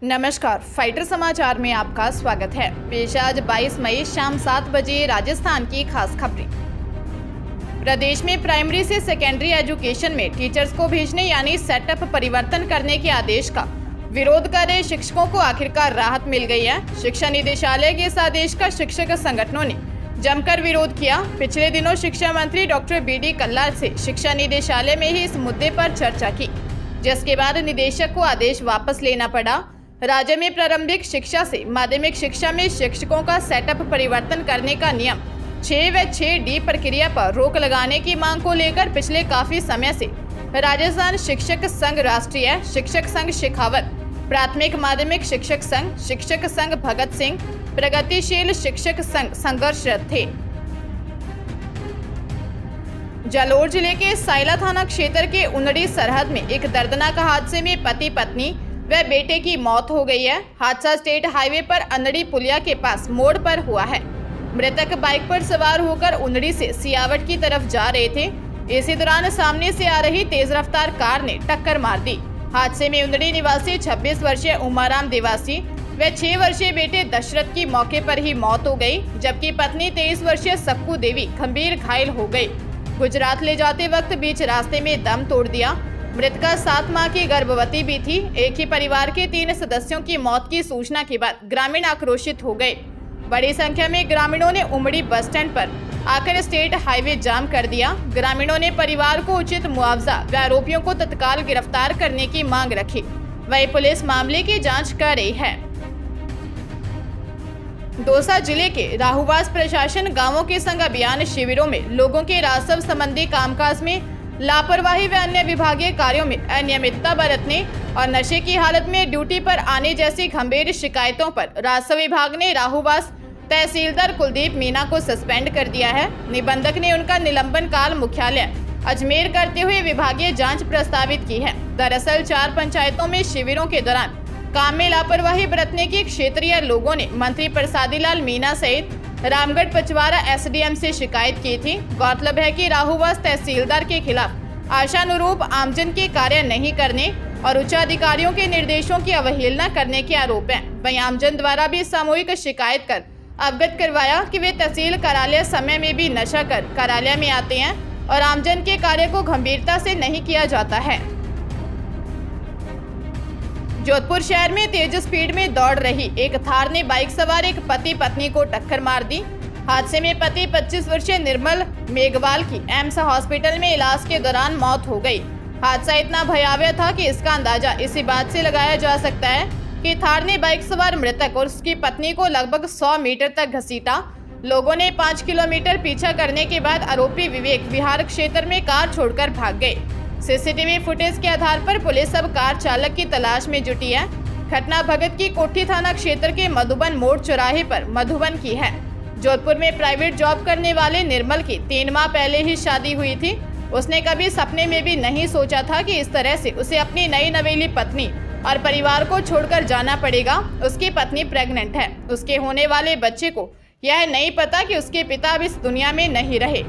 नमस्कार, फाइटर समाचार में आपका स्वागत है। पेश आज 22 मई शाम 7 बजे राजस्थान की खास खबरें। प्रदेश में प्राइमरी से सेकेंडरी एजुकेशन में टीचर्स को भेजने यानी सेटअप परिवर्तन करने के आदेश का विरोध कर रहे शिक्षकों को आखिरकार राहत मिल गई है। शिक्षा निदेशालय के इस आदेश का शिक्षक संगठनों ने जमकर विरोध किया। पिछले दिनों शिक्षा मंत्री डॉक्टर BD कल्ला से शिक्षा निदेशालय में ही इस मुद्दे पर चर्चा की, जिसके बाद निदेशक को आदेश वापस लेना पड़ा। राज्य में प्रारंभिक शिक्षा से माध्यमिक शिक्षा में शिक्षकों का सेटअप परिवर्तन करने का नियम 6 व 6D प्रक्रिया पर रोक लगाने की मांग को लेकर पिछले काफी समय से राजस्थान शिक्षक संघ, राष्ट्रीय शिक्षक संघ शेखावत, प्राथमिक माध्यमिक शिक्षक संघ भगत सिंह, प्रगतिशील शिक्षक संघ संघर्षरत थे। जालोर जिले के सायला थाना क्षेत्र के उनड़ी सरहद में एक दर्दनाक हादसे में पति पत्नी व बेटे की मौत हो गई है। हादसा स्टेट हाईवे पर अनड़ी पुलिया के पास मोड़ पर हुआ है। मृतक बाइक पर सवार होकर उनड़ी से सियावट की तरफ जा रहे थे। इसी दौरान सामने से आ रही तेज रफ्तार कार ने टक्कर मार दी। हादसे में उनड़ी निवासी 26 वर्षीय उमाराम देवासी व 6 वर्षीय बेटे दशरथ की मौके पर ही मौत हो गई, जबकि पत्नी 23 वर्षीय सक्कू देवी गंभीर घायल हो गई। गुजरात ले जाते वक्त बीच रास्ते में दम तोड़ दिया। मृतका 7 माह की गर्भवती भी थी। एक ही परिवार के 3 सदस्यों की मौत की सूचना के बाद ग्रामीण आक्रोशित हो गए। बड़ी संख्या में ग्रामीणों ने उमड़ी बस स्टैंड पर आकर स्टेट हाईवे जाम कर दिया। ग्रामीणों ने परिवार को उचित मुआवजा व आरोपियों को तत्काल गिरफ्तार करने की मांग रखी। वहीं पुलिस मामले की जांच कर रही है। दौसा जिले के राहुवास प्रशासन गांवों के संग अभियान शिविरों में लोगों के राजस्व संबंधी कामकाज में लापरवाही व अन्य विभागीय कार्यों में अनियमितता बरतने और नशे की हालत में ड्यूटी पर आने जैसी गंभीर शिकायतों पर राजस्व विभाग ने राहुवास तहसीलदार कुलदीप मीना को सस्पेंड कर दिया है। निबंधक ने उनका निलंबन काल मुख्यालय अजमेर करते हुए विभागीय जांच प्रस्तावित की है। दरअसल 4 पंचायतों में शिविरों के दौरान काम में लापरवाही बरतने की क्षेत्रीय लोगों ने मंत्री प्रसादीलाल मीना सहित रामगढ़ पचवारा SDM से शिकायत की थी। गौरतलब है कि राहुवास तहसीलदार के खिलाफ आशानुरूप आमजन के कार्य नहीं करने और उच्च अधिकारियों के निर्देशों की अवहेलना करने के आरोप हैं। वहीं आमजन द्वारा भी सामूहिक शिकायत कर अवगत करवाया कि वे तहसील कार्यालय समय में भी नशा कर कार्यालय में आते हैं और आमजन के कार्य को गंभीरता से नहीं किया जाता है। जोधपुर शहर में तेज स्पीड में दौड़ रही एक थार ने बाइक सवार एक पति पत्नी को टक्कर मार दी। हादसे में पति 25 वर्षीय निर्मल मेघवाल की एम्स हॉस्पिटल में इलाज के दौरान मौत हो गई। हादसा इतना भयावह था कि इसका अंदाजा इसी बात से लगाया जा सकता है कि थार ने बाइक सवार मृतक और उसकी पत्नी को लगभग 100 मीटर तक घसीटा। लोगों ने 5 किलोमीटर पीछा करने के बाद आरोपी विवेक विहार क्षेत्र में कार छोड़कर भाग गए। CCTV फुटेज के आधार पर पुलिस अब कार चालक की तलाश में जुटी है। घटना भगत की कोठी थाना क्षेत्र के मधुबन मोड़ चौराहे पर मधुबन की है। जोधपुर में प्राइवेट जॉब करने वाले निर्मल की 3 माह पहले ही शादी हुई थी। उसने कभी सपने में भी नहीं सोचा था कि इस तरह से उसे अपनी नई नवेली पत्नी और परिवार को छोड़कर जाना पड़ेगा। उसकी पत्नी प्रेग्नेंट है। उसके होने वाले बच्चे को यह नहीं पता कि उसके पिता अब इस दुनिया में नहीं रहे।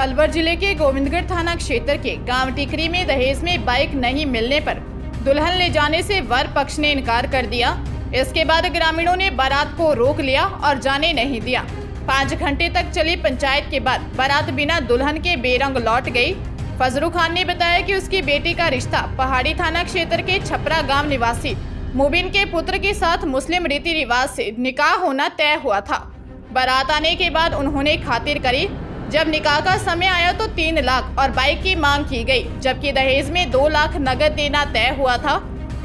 अलवर जिले के गोविंदगढ़ थाना क्षेत्र के गांव टिकरी में दहेज में बाइक नहीं मिलने पर दुल्हन ले जाने से वर पक्ष ने इनकार कर दिया। इसके बाद ग्रामीणों ने बारात को रोक लिया और जाने नहीं दिया। 5 घंटे तक चली पंचायत के बाद बारात बिना दुल्हन के बेरंग लौट गई। फजरू खान ने बताया कि उसकी बेटी का रिश्ता पहाड़ी थाना क्षेत्र के छपरा गांव निवासी मुबिन के पुत्र के साथ मुस्लिम रीति रिवाज से निकाह होना तय हुआ था। बारात आने के बाद उन्होंने खातिर करी। जब निकाह का समय आया तो 3 लाख और बाइक की मांग की गई, जबकि दहेज में 2 लाख नगद देना तय हुआ था।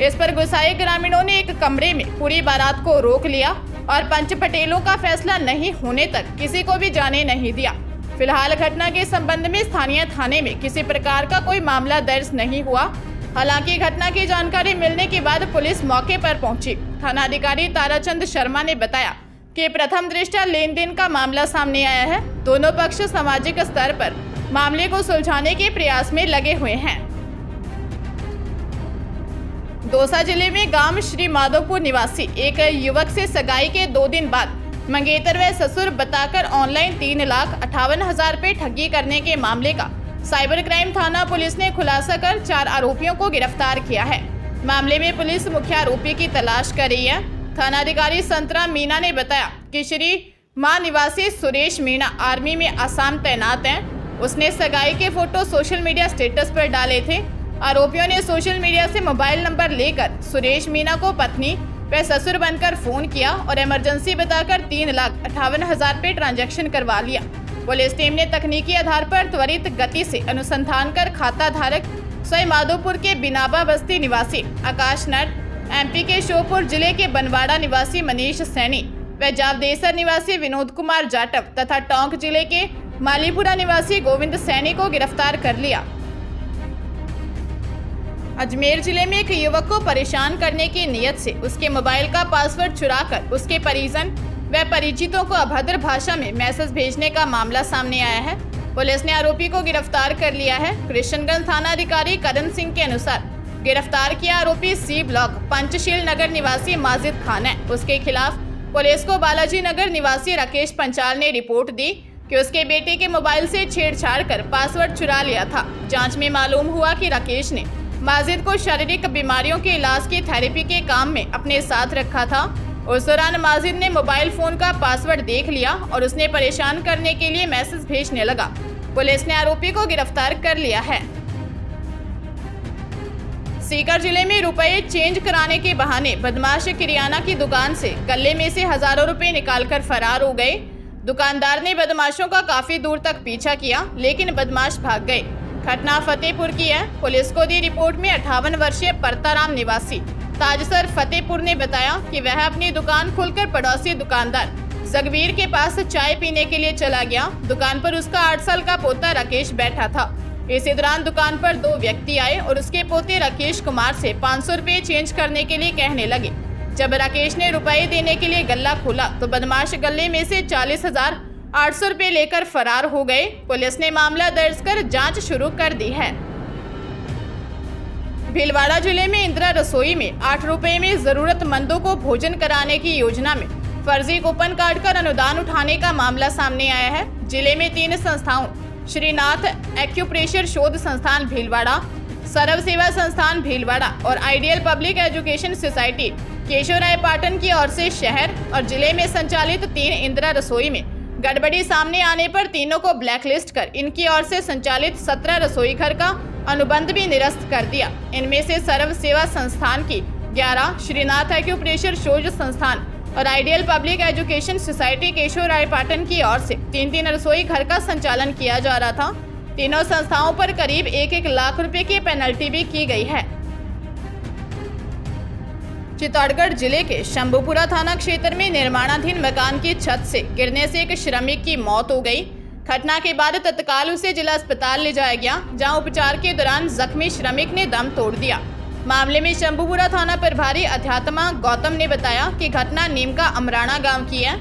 इस पर गुस्साए ग्रामीणों ने एक कमरे में पूरी बारात को रोक लिया और पंच पटेलों का फैसला नहीं होने तक किसी को भी जाने नहीं दिया। फिलहाल घटना के संबंध में स्थानीय थाने में किसी प्रकार का कोई मामला दर्ज नहीं हुआ। हालांकि घटना की जानकारी मिलने के बाद पुलिस मौके पर पहुंची। थानाधिकारी ताराचंद शर्मा ने बताया कि प्रथम दृष्टया लेन देन का मामला सामने आया है। दोनों पक्ष सामाजिक स्तर पर मामले को सुलझाने के प्रयास में लगे हुए हैं। दौसा जिले में गांव श्री माधोपुर निवासी एक युवक से सगाई के 2 दिन बाद मंगेतर व ससुर बताकर ऑनलाइन 3,58,000 रुपए ठगी करने के मामले का साइबर क्राइम थाना पुलिस ने खुलासा कर 4 आरोपियों को गिरफ्तार किया है। मामले में पुलिस मुख्य आरोपी की तलाश कर रही है। थानाधिकारी संतरा मीणा ने बताया कि श्री मां निवासी सुरेश मीणा आर्मी में असम तैनात हैं। उसने सगाई के फोटो सोशल मीडिया स्टेटस पर डाले थे। आरोपियों ने सोशल मीडिया से मोबाइल नंबर लेकर सुरेश मीणा को पत्नी व ससुर बनकर फोन किया और इमरजेंसी बताकर 3,58,000 रुपये ट्रांजैक्शन करवा लिया। पुलिस टीम ने तकनीकी आधार पर त्वरित गति से अनुसंधान कर खाता धारक सवाई माधोपुर के बिनाबा बस्ती निवासी आकाश नट, MP के श्योपुर जिले के बनवाड़ा निवासी मनीष सैनी व जावदेसर निवासी विनोद कुमार जाटव तथा टोंक जिले के मालीपुरा निवासी गोविंद सैनी को गिरफ्तार कर लिया। अजमेर जिले में एक युवक को परेशान करने की नियत से उसके मोबाइल का पासवर्ड चुराकर उसके परिजन व परिचितों को अभद्र भाषा में मैसेज भेजने का मामला सामने आया है। पुलिस ने आरोपी को गिरफ्तार कर लिया है। कृष्णगंज थाना अधिकारी करण सिंह के अनुसार गिरफ्तार किया आरोपी C ब्लॉक पंचशील नगर निवासी माजिद खान है। उसके खिलाफ पुलिस को बालाजी नगर निवासी राकेश पंचाल ने रिपोर्ट दी कि उसके बेटे के मोबाइल से छेड़छाड़ कर पासवर्ड चुरा लिया था। जांच में मालूम हुआ कि राकेश ने माजिद को शारीरिक बीमारियों के इलाज की थेरेपी के काम में अपने साथ रखा था। उस दौरान माजिद ने मोबाइल फोन का पासवर्ड देख लिया और उसने परेशान करने के लिए मैसेज भेजने लगा। पुलिस ने आरोपी को गिरफ्तार कर लिया है। सीकर जिले में रुपए चेंज कराने के बहाने बदमाश किराना की दुकान से गले में से हजारों रुपए निकालकर फरार हो गए। दुकानदार ने बदमाशों का काफी दूर तक पीछा किया लेकिन बदमाश भाग गए। घटना फतेहपुर की है। पुलिस को दी रिपोर्ट में 58 वर्षीय परताराम निवासी ताजसर फतेहपुर ने बताया कि वह अपनी दुकान खोलकर पड़ोसी दुकानदार जगवीर के पास चाय पीने के लिए चला गया। दुकान पर उसका 8 साल का पोता राकेश बैठा था। इसी दौरान दुकान पर 2 व्यक्ति आए और उसके पोते राकेश कुमार से 500 रुपए चेंज करने के लिए कहने लगे। जब राकेश ने रुपए देने के लिए गल्ला खोला तो बदमाश गले में से 40,800 रुपए लेकर फरार हो गए। पुलिस ने मामला दर्ज कर जांच शुरू कर दी है। भीलवाड़ा जिले में इंदिरा रसोई में 8 रुपए में जरूरतमंदों को भोजन कराने की योजना में फर्जी कूपन काटकर अनुदान उठाने का मामला सामने आया है। जिले में 3 संस्थाओं श्रीनाथ एक्यूप्रेशर शोध संस्थान भीलवाड़ा, सर्व सेवा संस्थान भीलवाड़ा और ideal public education society Keshavrai Patan की ओर से शहर और जिले में संचालित 3 इंदिरा रसोई में गड़बड़ी सामने आने पर तीनों को ब्लैकलिस्ट कर इनकी ओर से संचालित 17 रसोई घर का अनुबंध भी निरस्त कर दिया। इनमें से सर्व सेवा संस्थान की 11, श्रीनाथ एक्यूप्रेशर शोध संस्थान और ideal public education society Keshavrai Patan की ओर से 3-3 रसोई घर का संचालन किया जा रहा था। तीनों संस्थाओं पर करीब 1-1 लाख रुपए की पेनल्टी भी की गई है। चित्तौड़गढ़ जिले के शंभूपुरा थाना क्षेत्र में निर्माणाधीन मकान की छत से गिरने से एक श्रमिक की मौत हो गई। घटना के बाद तत्काल उसे जिला अस्पताल ले जाया गया, जहां उपचार के दौरान जख्मी श्रमिक ने दम तोड़ दिया। मामले में शंभूपुरा थाना प्रभारी अध्यात्मा गौतम ने बताया कि घटना नीम का अमराना गांव की है।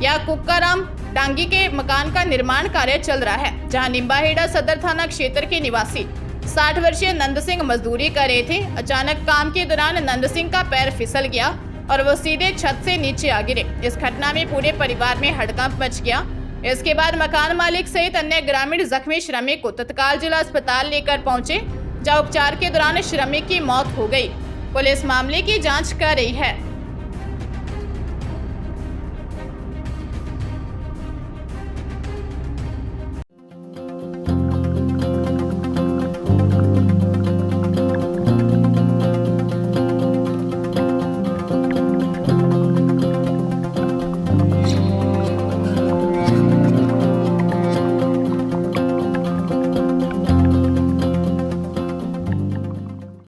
यह कुक्काराम डांगी के मकान का निर्माण कार्य चल रहा है, जहां निम्बाहेड़ा सदर थाना क्षेत्र के निवासी 60 वर्षीय नंद सिंह मजदूरी कर रहे थे। अचानक काम के दौरान नंद सिंह का पैर फिसल गया और वो सीधे छत से नीचे आ गिरे। इस घटना में पूरे परिवार में हड़कंप मच गया। इसके बाद मकान मालिक सहित अन्य ग्रामीण जख्मी श्रमिक को तत्काल जिला अस्पताल लेकर पहुंचे, जहां उपचार के दौरान श्रमिक की मौत हो गई। पुलिस मामले की जांच कर रही है।